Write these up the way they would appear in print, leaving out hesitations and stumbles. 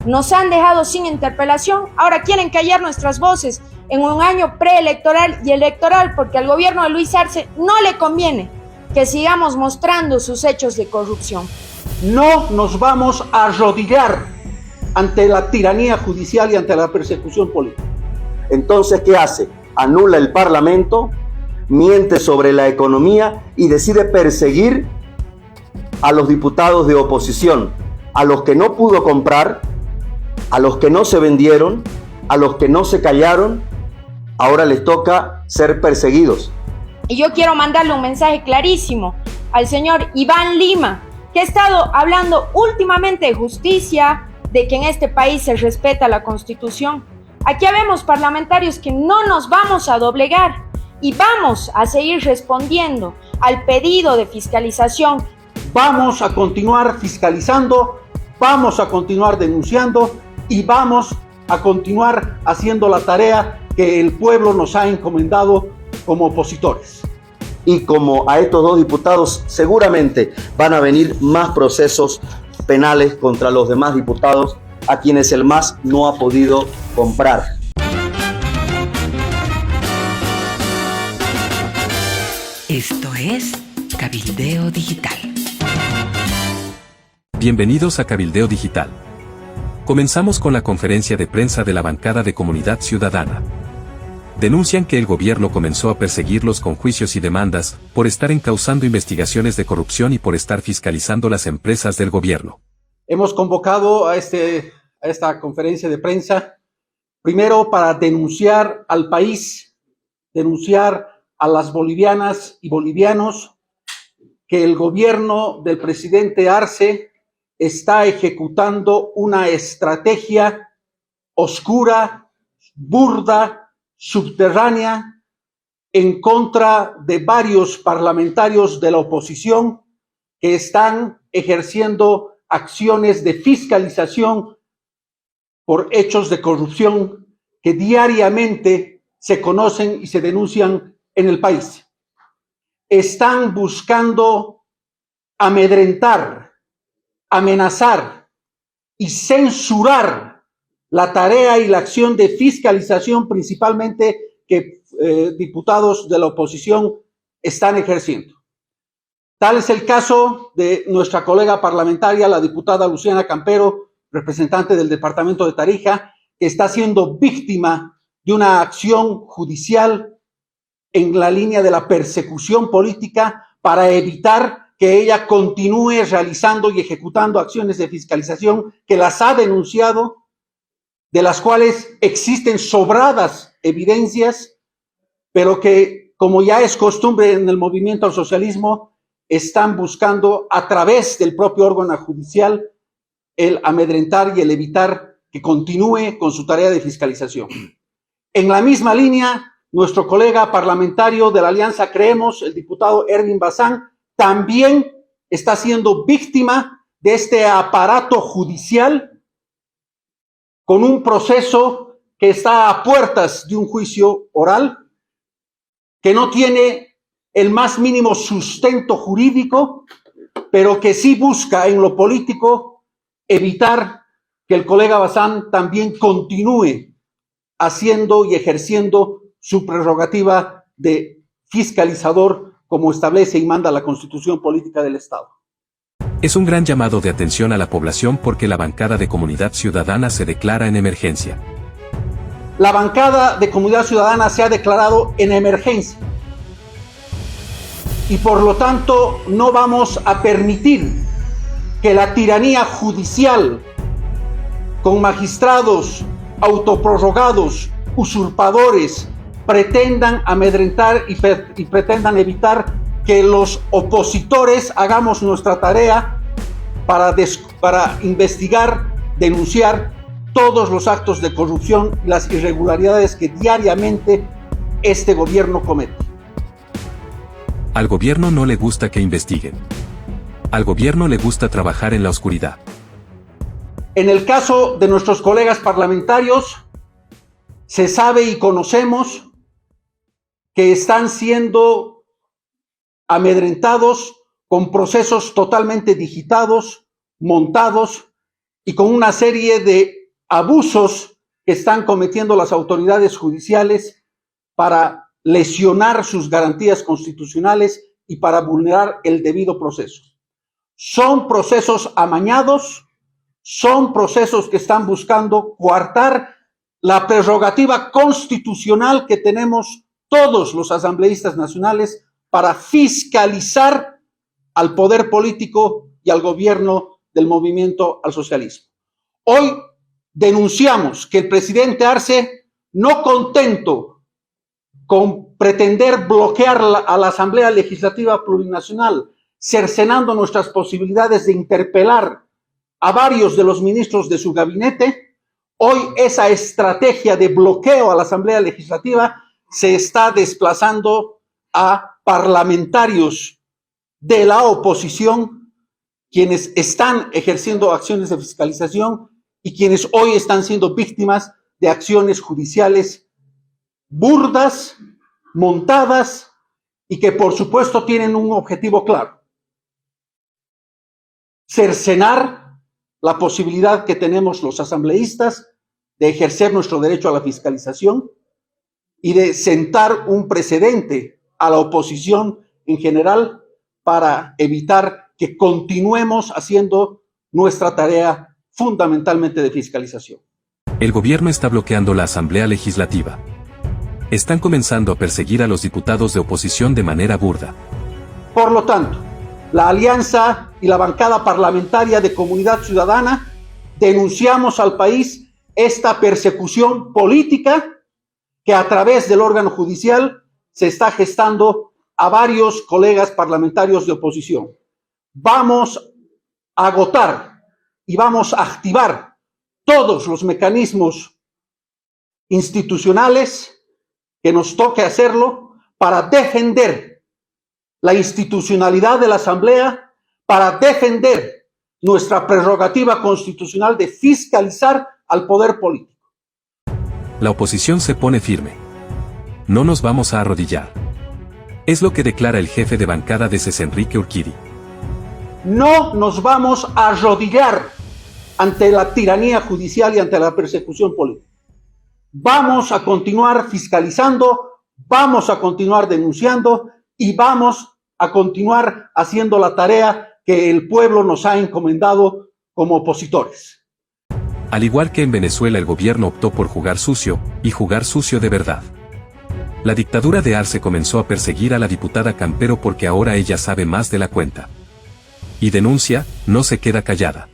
Nos han dejado sin interpelación, ahora quieren callar nuestras voces en un año preelectoral y electoral porque al gobierno de Luis Arce no le conviene que sigamos mostrando sus hechos de corrupción. No nos vamos a arrodillar ante la tiranía judicial y ante la persecución política. Entonces, ¿qué hace? Anula el Parlamento, miente sobre la economía y decide perseguir a los diputados de oposición, a los que no pudo comprar, a los que no se vendieron, a los que no se callaron. Ahora les toca ser perseguidos. Y yo quiero mandarle un mensaje clarísimo al señor Iván Lima, que ha estado hablando últimamente de justicia, de que en este país se respeta la Constitución. Aquí habemos parlamentarios que no nos vamos a doblegar y vamos a seguir respondiendo al pedido de fiscalización. Vamos a continuar fiscalizando, vamos a continuar denunciando y vamos a continuar haciendo la tarea que el pueblo nos ha encomendado como opositores. Y como a estos dos diputados seguramente van a venir más procesos penales contra los demás diputados a quienes el MAS no ha podido comprar. Esto es Cabildeo Digital. Bienvenidos a Cabildeo Digital. Comenzamos con la conferencia de prensa de la bancada de Comunidad Ciudadana. Denuncian que el gobierno comenzó a perseguirlos con juicios y demandas por estar encauzando investigaciones de corrupción y por estar fiscalizando las empresas del gobierno. Hemos convocado a esta conferencia de prensa, primero para denunciar al país, denunciar a las bolivianas y bolivianos que el gobierno del presidente Arce está ejecutando una estrategia oscura, burda, subterránea, en contra de varios parlamentarios de la oposición que están ejerciendo acciones de fiscalización por hechos de corrupción que diariamente se conocen y se denuncian en el país. Están buscando amedrentar, amenazar y censurar la tarea y la acción de fiscalización principalmente que diputados de la oposición están ejerciendo. Tal es el caso de nuestra colega parlamentaria, la diputada Luciana Campero, representante del departamento de Tarija, que está siendo víctima de una acción judicial en la línea de la persecución política para evitar que ella continúe realizando y ejecutando acciones de fiscalización que las ha denunciado, de las cuales existen sobradas evidencias, pero que, como ya es costumbre en el movimiento al socialismo, están buscando a través del propio órgano judicial el amedrentar y el evitar que continúe con su tarea de fiscalización. En la misma línea, nuestro colega parlamentario de la Alianza Creemos, el diputado Erwin Bazán, también está siendo víctima de este aparato judicial con un proceso que está a puertas de un juicio oral, que no tiene el más mínimo sustento jurídico, pero que sí busca en lo político evitar que el colega Bazán también continúe haciendo y ejerciendo su prerrogativa de fiscalizador como establece y manda la Constitución Política del Estado. Es un gran llamado de atención a la población porque la bancada de Comunidad Ciudadana se declara en emergencia. La bancada de Comunidad Ciudadana se ha declarado en emergencia y por lo tanto no vamos a permitir que la tiranía judicial con magistrados autoprorrogados, usurpadores, pretendan amedrentar y pretendan evitar que los opositores hagamos nuestra tarea para investigar, denunciar todos los actos de corrupción y las irregularidades que diariamente este gobierno comete. Al gobierno no le gusta que investiguen. Al gobierno le gusta trabajar en la oscuridad. En el caso de nuestros colegas parlamentarios, se sabe y conocemos que están siendo amedrentados con procesos totalmente digitados, montados, y con una serie de abusos que están cometiendo las autoridades judiciales para lesionar sus garantías constitucionales y para vulnerar el debido proceso. Son procesos amañados, son procesos que están buscando coartar la prerrogativa constitucional que tenemos todos los asambleístas nacionales para fiscalizar al poder político y al gobierno del movimiento al socialismo. Hoy denunciamos que el presidente Arce, no contento con pretender bloquear a la Asamblea Legislativa Plurinacional, cercenando nuestras posibilidades de interpelar a varios de los ministros de su gabinete, hoy esa estrategia de bloqueo a la Asamblea Legislativa se está desplazando a parlamentarios de la oposición, quienes están ejerciendo acciones de fiscalización y quienes hoy están siendo víctimas de acciones judiciales burdas, montadas y que por supuesto tienen un objetivo claro: cercenar la posibilidad que tenemos los asambleístas de ejercer nuestro derecho a la fiscalización y de sentar un precedente a la oposición en general para evitar que continuemos haciendo nuestra tarea fundamentalmente de fiscalización. El gobierno está bloqueando la Asamblea Legislativa. Están comenzando a perseguir a los diputados de oposición de manera burda. Por lo tanto, la Alianza y la bancada parlamentaria de Comunidad Ciudadana denunciamos al país esta persecución política que a través del órgano judicial se está gestando a varios colegas parlamentarios de oposición. Vamos a agotar y vamos a activar todos los mecanismos institucionales que nos toque hacerlo para defender la institucionalidad de la Asamblea, para defender nuestra prerrogativa constitucional de fiscalizar al poder político. La oposición se pone firme. No nos vamos a arrodillar. Es lo que declara el jefe de bancada de CES, Enrique Urquidi. No nos vamos a arrodillar ante la tiranía judicial y ante la persecución política. Vamos a continuar fiscalizando, vamos a continuar denunciando y vamos a continuar haciendo la tarea que el pueblo nos ha encomendado como opositores. Al igual que en Venezuela, el gobierno optó por jugar sucio, y jugar sucio de verdad. La dictadura de Arce comenzó a perseguir a la diputada Campero porque ahora ella sabe más de la cuenta. Y denuncia, no se queda callada.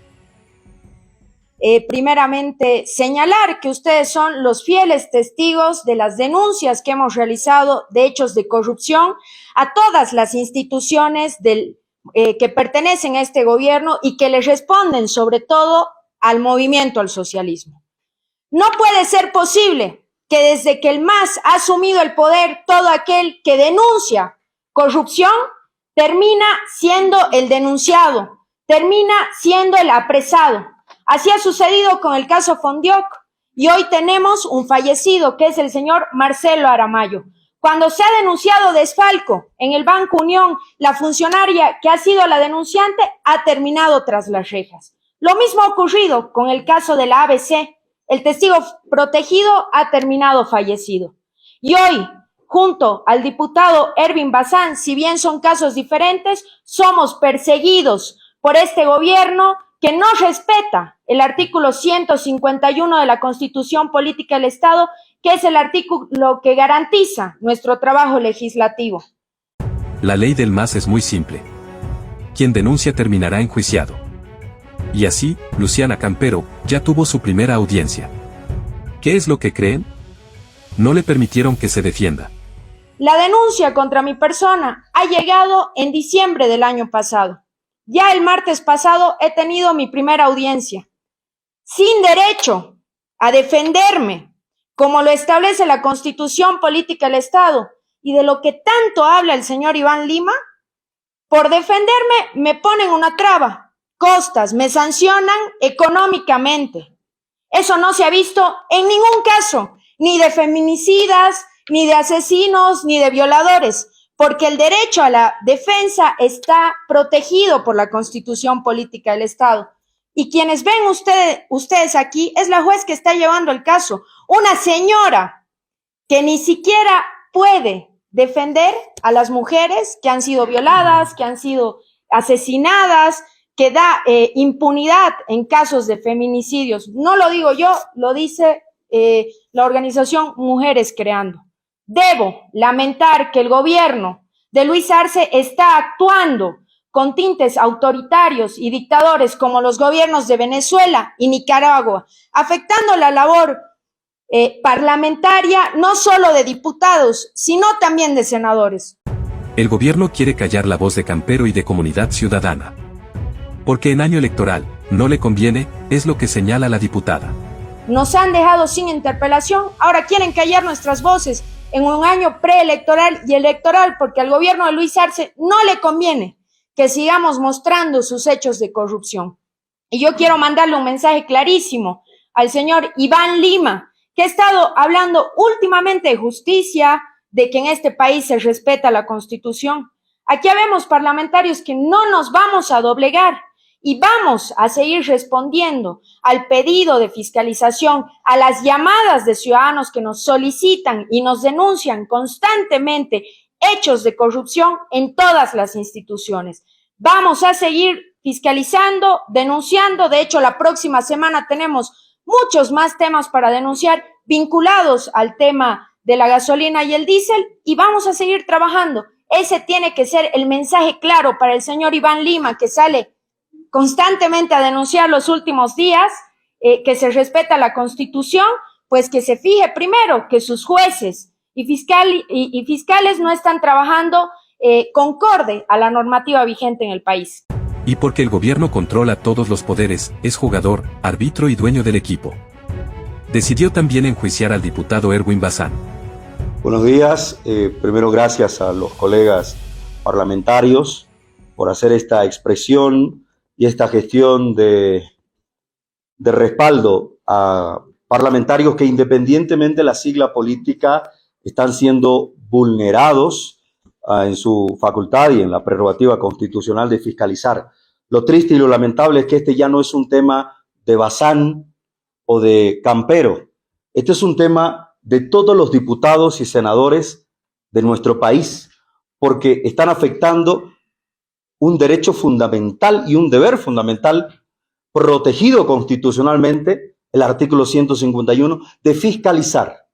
Primeramente, señalar que ustedes son los fieles testigos de las denuncias que hemos realizado de hechos de corrupción a todas las instituciones que pertenecen a este gobierno y que le responden sobre todo al movimiento al socialismo. No puede ser posible que desde que el MAS ha asumido el poder, todo aquel que denuncia corrupción termina siendo el denunciado, termina siendo el apresado. Así ha sucedido con el caso Fondioc y hoy tenemos un fallecido que es el señor Marcelo Aramayo. Cuando se ha denunciado desfalco en el Banco Unión, la funcionaria que ha sido la denunciante ha terminado tras las rejas. Lo mismo ha ocurrido con el caso de la ABC. El testigo protegido ha terminado fallecido. Y hoy, junto al diputado Ervin Bazán, si bien son casos diferentes, somos perseguidos por este gobierno que no respeta el artículo 151 de la Constitución Política del Estado, que es el artículo que garantiza nuestro trabajo legislativo. La ley del MAS es muy simple. Quien denuncia terminará enjuiciado. Y así, Luciana Campero ya tuvo su primera audiencia. ¿Qué es lo que creen? No le permitieron que se defienda. La denuncia contra mi persona ha llegado en diciembre del año pasado. Ya el martes pasado he tenido mi primera audiencia. Sin derecho a defenderme, como lo establece la Constitución Política del Estado, y de lo que tanto habla el señor Iván Lima, por defenderme me ponen una traba, costas, me sancionan económicamente. Eso no se ha visto en ningún caso, ni de feminicidas, ni de asesinos, ni de violadores, porque el derecho a la defensa está protegido por la Constitución Política del Estado. Y quienes ven ustedes aquí es la juez que está llevando el caso. Una señora que ni siquiera puede defender a las mujeres que han sido violadas, que han sido asesinadas, que da impunidad en casos de feminicidios. No lo digo yo, lo dice la organización Mujeres Creando. Debo lamentar que el gobierno de Luis Arce está actuando con tintes autoritarios y dictadores como los gobiernos de Venezuela y Nicaragua, afectando la labor parlamentaria no solo de diputados, sino también de senadores. El gobierno quiere callar la voz de Campero y de Comunidad Ciudadana. Porque en año electoral, no le conviene, es lo que señala la diputada. Nos han dejado sin interpelación, ahora quieren callar nuestras voces en un año preelectoral y electoral porque al gobierno de Luis Arce no le conviene que sigamos mostrando sus hechos de corrupción. Y yo quiero mandarle un mensaje clarísimo al señor Iván Lima, que ha estado hablando últimamente de justicia, de que en este país se respeta la Constitución. Aquí habemos parlamentarios que no nos vamos a doblegar y vamos a seguir respondiendo al pedido de fiscalización, a las llamadas de ciudadanos que nos solicitan y nos denuncian constantemente hechos de corrupción en todas las instituciones. Vamos a seguir fiscalizando, denunciando. De hecho, la próxima semana tenemos muchos más temas para denunciar vinculados al tema de la gasolina y el diésel y vamos a seguir trabajando. Ese tiene que ser el mensaje claro para el señor Iván Lima, que sale constantemente a denunciar los últimos días que se respeta la Constitución, pues que se fije primero que sus jueces y fiscales no están trabajando concorde a la normativa vigente en el país. Y porque el gobierno controla todos los poderes, es jugador, árbitro y dueño del equipo. Decidió también enjuiciar al diputado Erwin Bazán. Buenos días. Primero, gracias a los colegas parlamentarios por hacer esta expresión y esta gestión de respaldo a parlamentarios que, independientemente de la sigla política, están siendo vulnerados en su facultad y en la prerrogativa constitucional de fiscalizar. Lo triste y lo lamentable es que este ya no es un tema de Bazán o de Campero. Este es un tema de todos los diputados y senadores de nuestro país, porque están afectando un derecho fundamental y un deber fundamental protegido constitucionalmente, el artículo 151, de fiscalizar.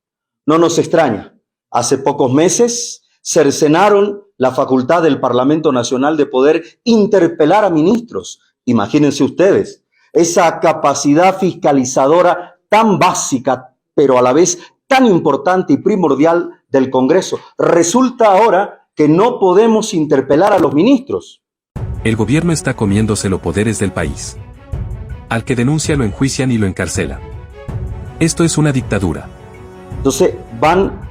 No nos extraña. Hace pocos meses cercenaron la facultad del Parlamento Nacional de poder interpelar a ministros. Imagínense ustedes, esa capacidad fiscalizadora tan básica, pero a la vez tan importante y primordial del Congreso. Resulta ahora que no podemos interpelar a los ministros. El gobierno está comiéndose los poderes del país. Al que denuncia lo enjuician y lo encarcelan. Esto es una dictadura. Entonces van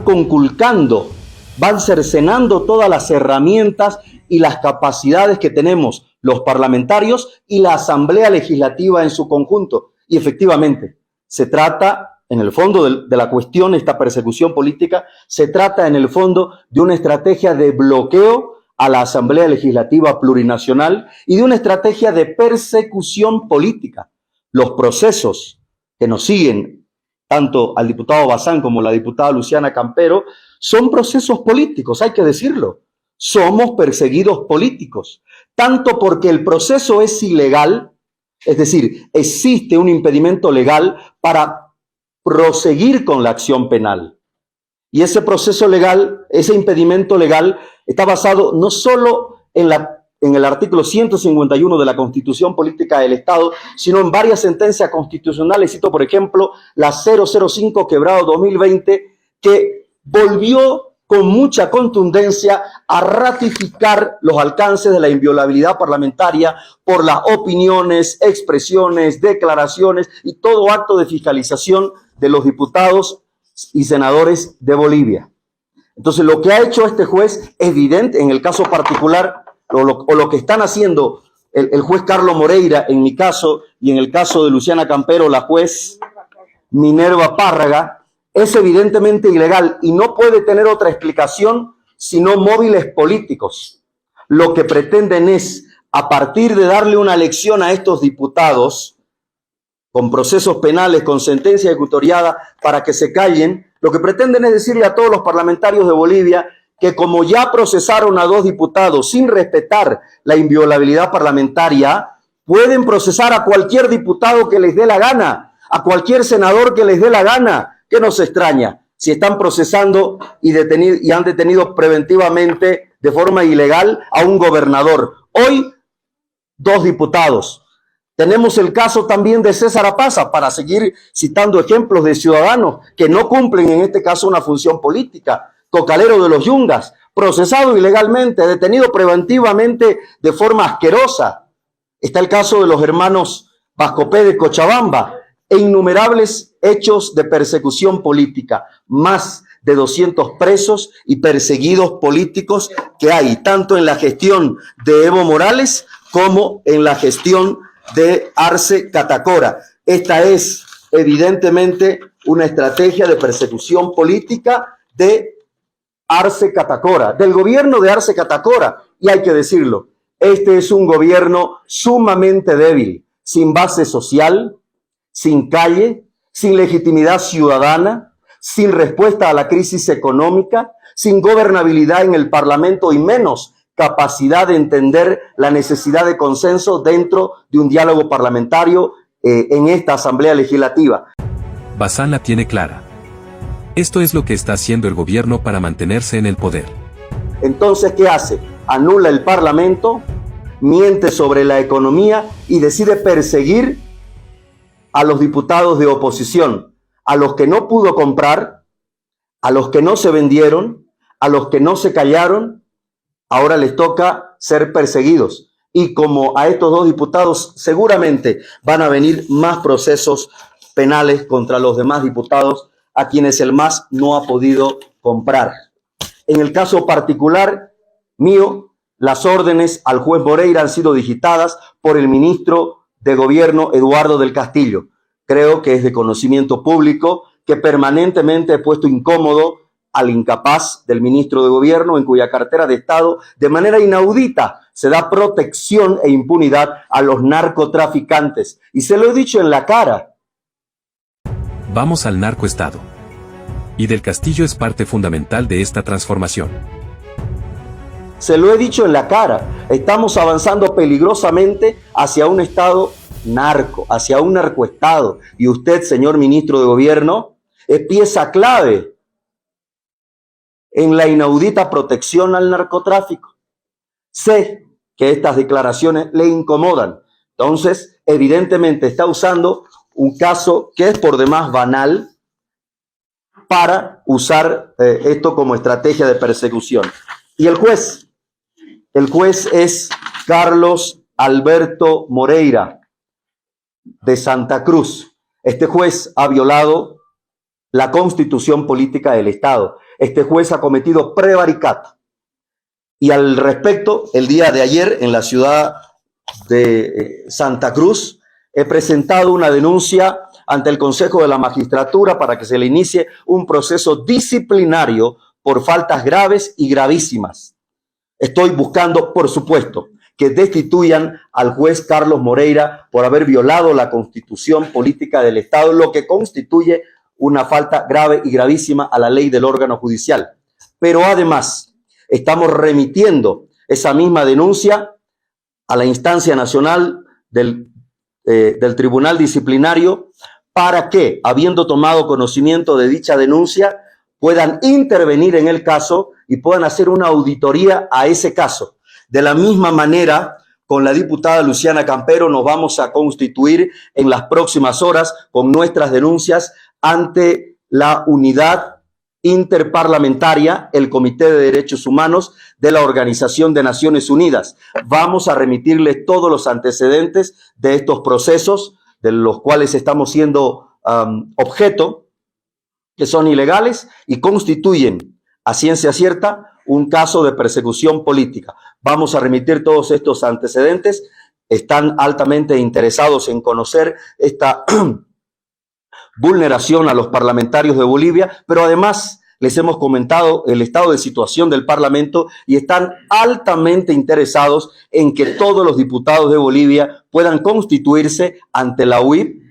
conculcando, van cercenando todas las herramientas y las capacidades que tenemos los parlamentarios y la Asamblea Legislativa en su conjunto. Y efectivamente, se trata, en el fondo de la cuestión, esta persecución política, se trata en el fondo de una estrategia de bloqueo a la Asamblea Legislativa Plurinacional y de una estrategia de persecución política. Los procesos que nos siguen, tanto al diputado Bazán como a la diputada Luciana Campero, son procesos políticos, hay que decirlo. Somos perseguidos políticos, tanto porque el proceso es ilegal, es decir, existe un impedimento legal para proseguir con la acción penal. Y ese proceso legal, ese impedimento legal, está basado no solo en el artículo 151 de la Constitución Política del Estado, sino en varias sentencias constitucionales. Cito, por ejemplo, la 005/2020, que volvió con mucha contundencia a ratificar los alcances de la inviolabilidad parlamentaria por las opiniones, expresiones, declaraciones y todo acto de fiscalización de los diputados y senadores de Bolivia. Entonces, lo que ha hecho este juez, evidente en el caso particular, o lo que están haciendo el juez Carlos Moreira, en mi caso, y en el caso de Luciana Campero, la juez Minerva Párraga, es evidentemente ilegal y no puede tener otra explicación sino móviles políticos. Lo que pretenden es a partir de darle una lección a estos diputados con procesos penales, con sentencia ejecutoriada, para que se callen, lo que pretenden es decirle a todos los parlamentarios de Bolivia que como ya procesaron a 2 diputados sin respetar la inviolabilidad parlamentaria, pueden procesar a cualquier diputado que les dé la gana, a cualquier senador que les dé la gana. ¿Qué nos extraña? Si están procesando y han detenido preventivamente de forma ilegal a un gobernador. Hoy, 2 diputados. Tenemos el caso también de César Apaza, para seguir citando ejemplos de ciudadanos que no cumplen en este caso una función política. Cocalero de los Yungas, procesado ilegalmente, detenido preventivamente de forma asquerosa. Está el caso de los hermanos Vascopé de Cochabamba e innumerables hechos de persecución política. Más de 200 presos y perseguidos políticos que hay, tanto en la gestión de Evo Morales como en la gestión de Arce Catacora. Esta es evidentemente una estrategia de persecución política de Arce Catacora, del gobierno de Arce Catacora. Y hay que decirlo, este es un gobierno sumamente débil, sin base social, sin calle, sin legitimidad ciudadana, sin respuesta a la crisis económica, sin gobernabilidad en el Parlamento y menos capacidad de entender la necesidad de consenso dentro de un diálogo parlamentario en esta Asamblea Legislativa. Bazán la tiene clara. Esto es lo que está haciendo el gobierno para mantenerse en el poder. Entonces, ¿qué hace? Anula el Parlamento, miente sobre la economía y decide perseguir a los diputados de oposición, a los que no pudo comprar, a los que no se vendieron, a los que no se callaron. Ahora les toca ser perseguidos. Y como a estos 2 diputados seguramente van a venir más procesos penales contra los demás diputados a quienes el MAS no ha podido comprar. En el caso particular mío, las órdenes al juez Moreira han sido digitadas por el ministro de Gobierno, Eduardo del Castillo. Creo que es de conocimiento público que permanentemente he puesto incómodo al incapaz del ministro de Gobierno, en cuya cartera de Estado, de manera inaudita, se da protección e impunidad a los narcotraficantes. Y se lo he dicho en la cara. Vamos al narcoestado. Y del Castillo es parte fundamental de esta transformación. Se lo he dicho en la cara. Estamos avanzando peligrosamente hacia un Estado narco, hacia un narcoestado. Y usted, señor ministro de Gobierno, es pieza clave en la inaudita protección al narcotráfico. Sé que estas declaraciones le incomodan. Entonces, evidentemente está usando un caso que es por demás banal para usar esto como estrategia de persecución. Y el juez es Carlos Alberto Moreira, de Santa Cruz. Este juez ha violado la Constitución Política del Estado. Este juez ha cometido prevaricato. Y al respecto, el día de ayer en la ciudad de Santa Cruz, he presentado una denuncia ante el Consejo de la Magistratura para que se le inicie un proceso disciplinario por faltas graves y gravísimas. Estoy buscando, por supuesto, que destituyan al juez Carlos Moreira por haber violado la Constitución Política del Estado, lo que constituye una falta grave y gravísima a la ley del órgano judicial. Pero además, estamos remitiendo esa misma denuncia a la instancia nacional del Tribunal Disciplinario para que, habiendo tomado conocimiento de dicha denuncia, puedan intervenir en el caso y puedan hacer una auditoría a ese caso. De la misma manera, con la diputada Luciana Campero nos vamos a constituir en las próximas horas con nuestras denuncias ante la unidad interparlamentaria, el Comité de Derechos Humanos de la Organización de Naciones Unidas. Vamos a remitirles todos los antecedentes de estos procesos de los cuales estamos siendo objeto, que son ilegales y constituyen a ciencia cierta un caso de persecución política. Vamos a remitir todos estos antecedentes. Están altamente interesados en conocer esta vulneración a los parlamentarios de Bolivia, pero además les hemos comentado el estado de situación del Parlamento y están altamente interesados en que todos los diputados de Bolivia puedan constituirse ante la UIP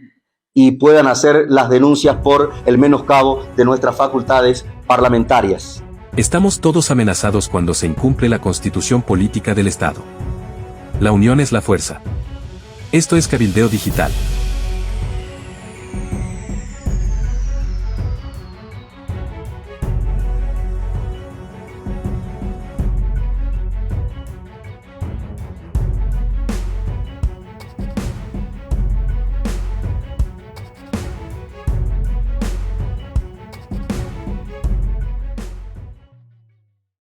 y puedan hacer las denuncias por el menoscabo de nuestras facultades parlamentarias. Estamos todos amenazados cuando se incumple la constitución política del Estado. La unión es la fuerza. Esto es Cabildeo Digital.